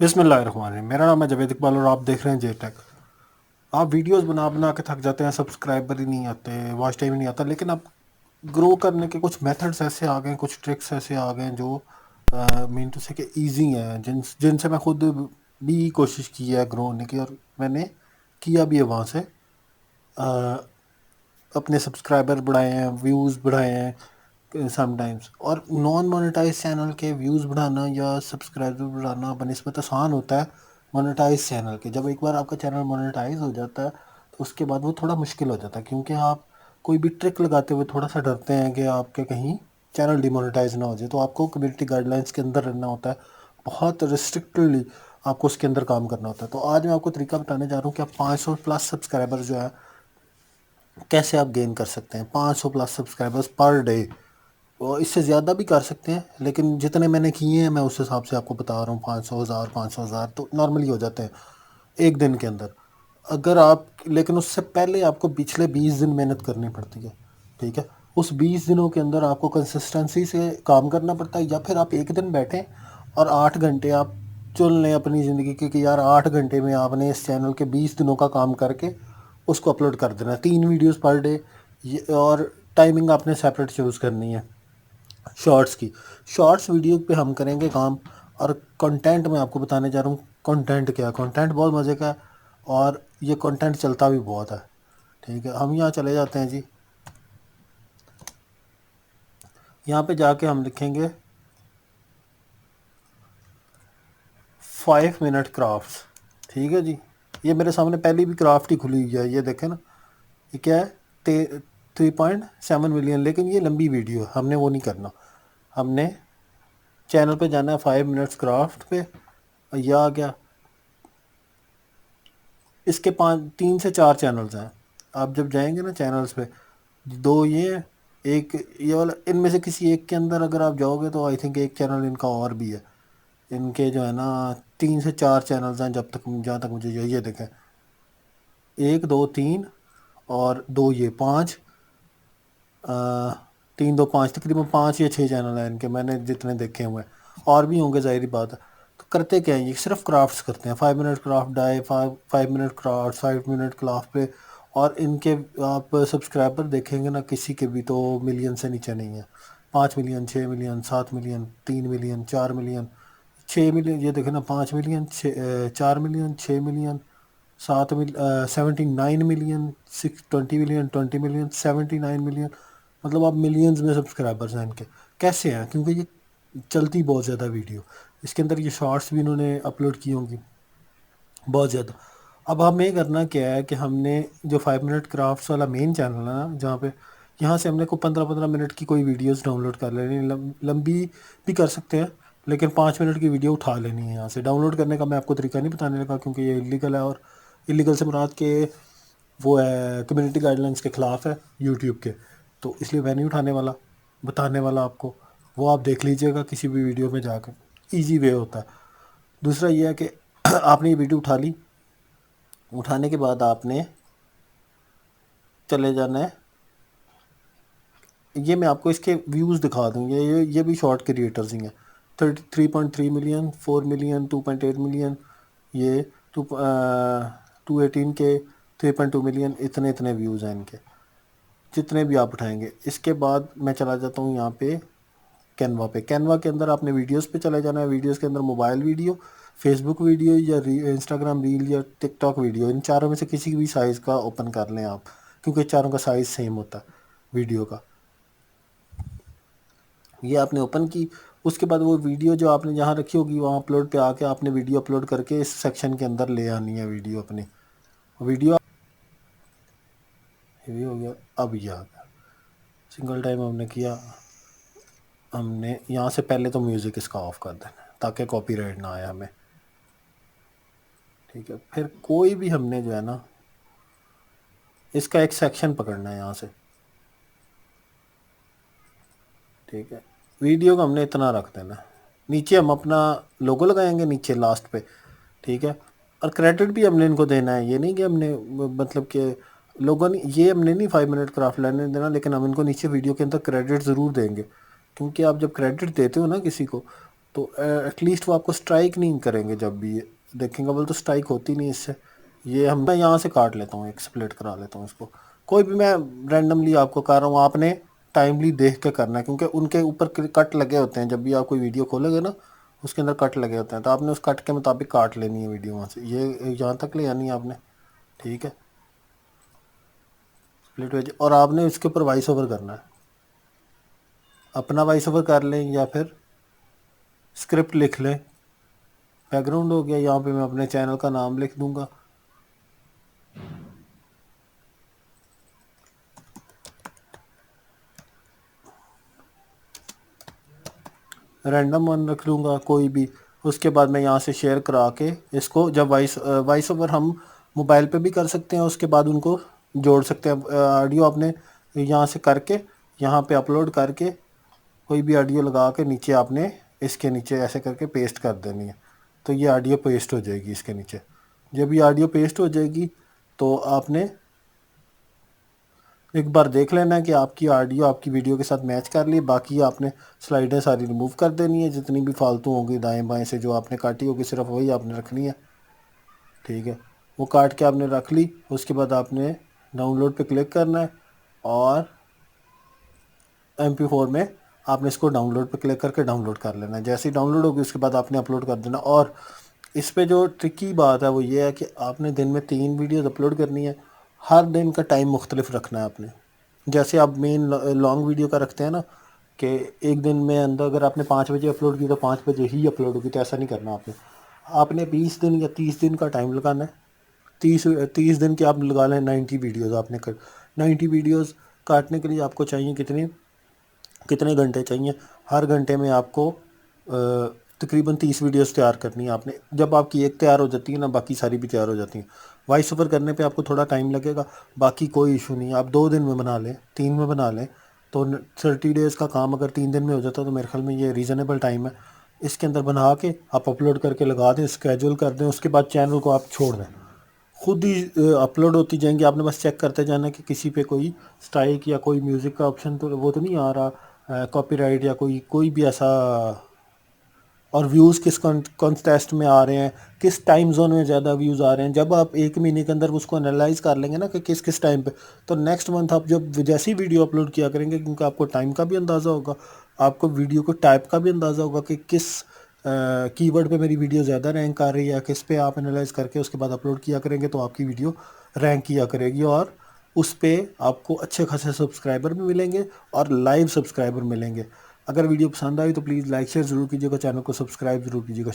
بسم اللہ الرحمن الرحیم، میرا نام ہے جاوید اقبال اور آپ دیکھ رہے ہیں جے ٹیک۔ آپ ویڈیوز بنا بنا کے تھک جاتے ہیں، سبسکرائبر ہی نہیں آتے، واچ ٹائم ہی نہیں آتا، لیکن اب گرو کرنے کے کچھ میتھڈس ایسے آ گئے ہیں، کچھ ٹرکس ایسے آ گئے ہیں جو مین ٹو سے کہ ایزی ہیں، جن سے میں خود بھی کوشش کی ہے گرو ہونے کی، اور میں نے کیا بھی ہے وہاں سے اپنے سبسکرائبر بڑھائے ہیں، ویوز بڑھائے ہیں سم ٹائمس۔ اور نان مونیٹائز چینل کے ویوز بڑھانا یا سبسکرائبر بڑھانا بنسبت آسان ہوتا ہے مونیٹائز چینل کے۔ جب ایک بار آپ کا چینل مونیٹائز ہو جاتا ہے تو اس کے بعد وہ تھوڑا مشکل ہو جاتا ہے، کیونکہ آپ کوئی بھی ٹرک لگاتے ہوئے تھوڑا سا ڈرتے ہیں کہ آپ کے کہیں چینل ڈی مونیٹائز نہ ہو جائے، تو آپ کو کمیونٹی گائیڈ لائنس کے اندر رہنا ہوتا ہے، بہت ریسٹرکٹلی آپ کو اس کے اندر کام کرنا ہوتا ہے۔ تو آج میں آپ کو طریقہ بتانے جا رہا ہوں کہ آپ 500 پلس سبسکرائبر جو ہے کیسے آپ گین کر سکتے ہیں، 500 پلس سبسکرائبرز پر ڈے، اور اس سے زیادہ بھی کر سکتے ہیں، لیکن جتنے میں نے کیے ہیں میں اس حساب سے آپ کو بتا رہا ہوں۔ 500 ہزار 500 ہزار تو نارملی ہو جاتے ہیں ایک دن کے اندر، اگر آپ، لیکن اس سے پہلے آپ کو پچھلے 20 دن محنت کرنی پڑتی ہے، ٹھیک ہے؟ اس 20 دنوں کے اندر آپ کو کنسسٹنسی سے کام کرنا پڑتا ہے، یا پھر آپ ایک دن بیٹھیں اور 8 گھنٹے آپ چن لیں اپنی زندگی کے کہ یار 8 گھنٹے میں آپ نے اس چینل کے 20 دنوں کا کام کر کے اس کو اپلوڈ کر دینا ہے، 3 ویڈیوز پر ڈے، اور ٹائمنگ آپ نے سیپریٹ چوز کرنی ہے شارٹس کی۔ شارٹس ویڈیو پہ ہم کریں گے کام، اور کنٹینٹ میں آپ کو بتانے جا رہا ہوں کنٹینٹ کیا ہے۔ کنٹینٹ بہت مزے کا ہے اور یہ کنٹینٹ چلتا بھی بہت ہے، ٹھیک ہے؟ ہم یہاں چلے جاتے ہیں جی، یہاں پہ جا کے ہم لکھیں گے 5 منٹ کرافٹس، ٹھیک ہے جی؟ یہ میرے سامنے پہلی بھی کرافٹ ہی کھلی ہوئی ہے، یہ دیکھیں نا، یہ کیا ہے 3.7 ملین، لیکن یہ لمبی ویڈیو ہے، ہم نے وہ نہیں کرنا۔ ہم نے چینل پہ جانا ہے 5 منٹس کرافٹ پہ، یا آ گیا اس کے 3 سے 4 چینلز ہیں۔ آپ جب جائیں گے نا چینلز پہ، 2 یہ ہیں، ایک یہ والا، ان میں سے کسی ایک کے اندر اگر آپ جاؤ گے تو آئی تھنک ایک چینل ان کا اور بھی ہے، ان کے جو ہے نا 3 سے 4 چینلز ہیں، جب تک جہاں تک مجھے یہ دیکھیں، 1 2 3 اور 2 یہ 5، 3 2 5، تقریباً 5 یا 6 چینل ہیں ان کے، میں نے جتنے دیکھے ہوئے ہیں، اور بھی ہوں گے ظاہری بات ہے۔ تو کرتے کیا ہیں، یہ صرف کرافٹس کرتے ہیں، 5 minute craft ڈائے، 5 minute craft, 5 minute craft پہ، اور ان کے آپ سبسکرائبر دیکھیں گے نا کسی کے بھی تو ملین سے نیچے نہیں ہے، 5 million, 6 million, 7 million, 3 million, 4 million, 6 million, یہ دیکھیں نا، 5 million, 4 million, 6 million, 79 million, 20 million, 20 million, 79 million, مطلب آپ ملینز میں سبسکرائبرز ہیں ان کے۔ کیسے ہیں؟ کیونکہ یہ چلتی بہت زیادہ ویڈیو، اس کے اندر یہ شارٹس بھی انہوں نے اپلوڈ کی ہوں گی بہت زیادہ۔ اب ہمیں کرنا کیا ہے کہ ہم نے جو 5 منٹ کرافٹس والا مین چینل ہے نا، جہاں پہ یہاں سے ہم نے کو 15 15 منٹ کی کوئی ویڈیوز ڈاؤن لوڈ کر لینی، لمبی بھی کر سکتے ہیں، لیکن 5 منٹ کی ویڈیو اٹھا لینی ہے یہاں سے۔ ڈاؤن لوڈ کرنے کا میں آپ کو طریقہ نہیں بتانے لگا کیونکہ یہ اللیگل ہے، اور اللیگل سے مراد کہ وہ ہے کمیونٹی گائیڈ لائنس کے خلاف ہے یوٹیوب کے، تو اس لیے میں نہیں اٹھانے والا، بتانے والا آپ کو، وہ آپ دیکھ لیجئے گا کسی بھی ویڈیو میں جا کے، ایزی وے ہوتا ہے۔ دوسرا یہ ہے کہ آپ نے یہ ویڈیو اٹھا لی، اٹھانے کے بعد آپ نے چلے جانا ہے، یہ میں آپ کو اس کے ویوز دکھا دوں، یہ بھی شارٹ کریٹرز ہی ہیں، 3.3 ملین، 4 ملین، 2.8 ملین، یہ 218 کے، 3.2 ملین، اتنے اتنے ویوز ہیں ان کے، جتنے بھی آپ اٹھائیں گے۔ اس کے بعد میں چلا جاتا ہوں یہاں پہ کینوا پہ۔ کینوا کے اندر آپ نے ویڈیوز پہ چلے جانا ہے، ویڈیوز کے اندر موبائل ویڈیو، فیس بک ویڈیو، یا انسٹاگرام ریل، یا ٹک ٹاک ویڈیو، ان چاروں میں سے کسی بھی سائز کا اوپن کر لیں آپ، کیونکہ چاروں کا سائز سیم ہوتا ہے ویڈیو کا۔ یہ آپ نے اوپن کی، اس کے بعد وہ ویڈیو جو آپ نے جہاں رکھی ہوگی وہاں اپلوڈ پہ آ کے آپ نے ویڈیو اپلوڈ کر کے اس سیکشن کے اندر لے آنی ہے ویڈیو اپنی، ویڈیو یہ ہو گیا۔ اب یہ آ گیا سنگل ٹائم ہم نے کیا، ہم نے یہاں سے پہلے تو میوزک اس کا آف کر دینا ہے تاکہ کاپی رائٹ نہ آئے ہمیں، ٹھیک ہے؟ پھر کوئی بھی ہم نے جو ہے نا اس کا ایک سیکشن پکڑنا ہے یہاں سے، ٹھیک ہے؟ ویڈیو کو ہم نے اتنا رکھ دینا ہے، نیچے ہم اپنا لوگو لگائیں گے نیچے لاسٹ پہ، ٹھیک ہے؟ اور کریڈٹ بھی ہم نے ان کو دینا ہے، یہ نہیں کہ ہم نے مطلب کہ لوگوں نے یہ ہم نے نہیں 5 منٹ کرافٹ لینے دینا، لیکن ہم ان کو نیچے ویڈیو کے اندر کریڈٹ ضرور دیں گے، کیونکہ آپ جب کریڈٹ دیتے ہو نا کسی کو تو ایٹ لیسٹ وہ آپ کو اسٹرائک نہیں کریں گے جب بھی دیکھیں گے، بول تو اسٹرائک ہوتی نہیں اس سے. یہ میں یہاں سے کاٹ لیتا ہوں، ایک سپلیٹ کرا لیتا ہوں اس کو. کوئی بھی میں رینڈملی آپ کو کر رہا ہوں، آپ نے ٹائملی دیکھ کے کرنا ہے، کیونکہ ان کے اوپر کٹ لگے ہوتے ہیں. جب بھی آپ کوئی ویڈیو کھولیں گے نا، اس کے اندر کٹ لگے ہوتے ہیں، تو آپ نے اس کٹ کے مطابق کاٹ لینی ہے ویڈیو وہاں سے. یہ یہاں تک لے آنی ہے آپ نے، ٹھیک ہے. سپلٹ ویج، اور آپ نے اس کے اوپر وائس اوور کرنا ہے. اپنا وائس اوور کر لیں یا پھر اسکرپٹ لکھ لیں. بیک گراؤنڈ ہو گیا. یہاں پہ میں اپنے چینل کا نام لکھ دوں گا. رینڈم ون رکھ لوں گا کوئی بھی. اس کے بعد میں یہاں سے شیئر کرا کے اس کو، جب وائس اوور ہم موبائل پہ بھی کر سکتے ہیں، اس کے بعد ان کو جوڑ سکتے ہیں. آڈیو آپ نے یہاں سے کر کے یہاں پہ اپلوڈ کر کے کوئی بھی آڈیو لگا کے نیچے آپ نے اس کے نیچے ایسے کر کے پیسٹ کر دینی ہے. تو یہ آڈیو پیسٹ ہو جائے گی اس کے نیچے. جب یہ آڈیو پیسٹ ہو جائے گی تو آپ نے ایک بار دیکھ لینا ہے کہ آپ کی آڈیو آپ کی ویڈیو کے ساتھ میچ کر لی. باقی آپ نے سلائڈیں ساری ریموو کر دینی ہے، جتنی بھی فالتو ہوں گی دائیں بائیں سے جو آپ نے کاٹی ہوگی، صرف وہی آپ نے رکھنی ہے. ٹھیک ہے، وہ کاٹ کے آپ نے رکھ لی. اس کے بعد آپ نے ڈاؤن لوڈ پہ کلک کرنا ہے، اور MP4 میں آپ نے اس کو ڈاؤن لوڈ پہ کلک کر کے ڈاؤن لوڈ کر لینا ہے. جیسے ہی ڈاؤن لوڈ ہوگی اس کے بعد آپ نے اپلوڈ کر دینا. اور اس پہ جو ٹرکی بات ہے وہ یہ ہے کہ آپ نے دن میں 3 ویڈیوز اپلوڈ کرنی ہے. ہر دن کا ٹائم مختلف رکھنا ہے آپ نے. جیسے آپ مین لانگ ویڈیو کا رکھتے ہیں نا، کہ ایک دن میں اندر اگر آپ نے 5 بجے اپلوڈ کی تو 5 بجے ہی اپلوڈ ہوگی، تو ایسا نہیں کرنا آپ نے. آپ نے 20 دن یا 30 دن کا ٹائم لگانا ہے. 30 دن کے آپ لگا لیں. 90 ویڈیوز آپ نے 90 ویڈیوز کاٹنے کے لیے آپ کو چاہیے کتنے گھنٹے چاہیے. ہر گھنٹے میں آپ کو تقریباً 30 ویڈیوز تیار کرنی ہے آپ نے. جب آپ کی ایک تیار ہو جاتی ہے نا، باقی ساری بھی تیار ہو جاتی ہیں. وائس اوور کرنے پہ آپ کو تھوڑا ٹائم لگے گا، باقی کوئی ایشو نہیں ہے. آپ 2 دن میں بنا لیں، 3 میں بنا لیں. تو 30 ڈیز کا کام اگر 3 دن میں ہو جاتا ہے تو میرے خیال میں یہ ریزنیبل ٹائم ہے. اس کے اندر بنا کے آپ اپلوڈ کر کے لگا دیں، اسکیجول کر دیں. اس کے بعد چینل کو آپ چھوڑ دیں، خود ہی اپلوڈ ہوتی جائیں گی. آپ نے بس چیک کرتے جانا کہ کسی پہ کوئی اسٹرائک یا کوئی میوزک کا آپشن تو وہ تو نہیں آ رہا، کاپی رائٹ یا کوئی بھی ایسا. اور ویوز کس کانٹیسٹ میں آ رہے ہیں، کس ٹائم زون میں زیادہ ویوز آ رہے ہیں. جب آپ 1 مہینے کے اندر اس کو انالائز کر لیں گے نا کہ کس ٹائم پہ، تو نیکسٹ منتھ آپ جب جیسی ویڈیو اپلوڈ کیا کریں گے، کیونکہ آپ کو ٹائم کا بھی اندازہ ہوگا، آپ کو ویڈیو کو ٹائپ کا بھی اندازہ ہوگا کہ کس کی ورڈ پہ میری ویڈیو زیادہ رینک کر رہی ہے، کس پہ آپ انالائز کر کے اس کے بعد اپلوڈ کیا کریں گے، تو آپ کی ویڈیو رینک کیا کرے گی. اور اس پہ آپ کو اچھے خاصے سبسکرائبر بھی ملیں گے اور لائیو سبسکرائبر ملیں گے. اگر ویڈیو پسند آئی تو پلیز لائک شیئر ضرور کیجیے گا، چینل کو سبسکرائب ضرور کیجیے گا.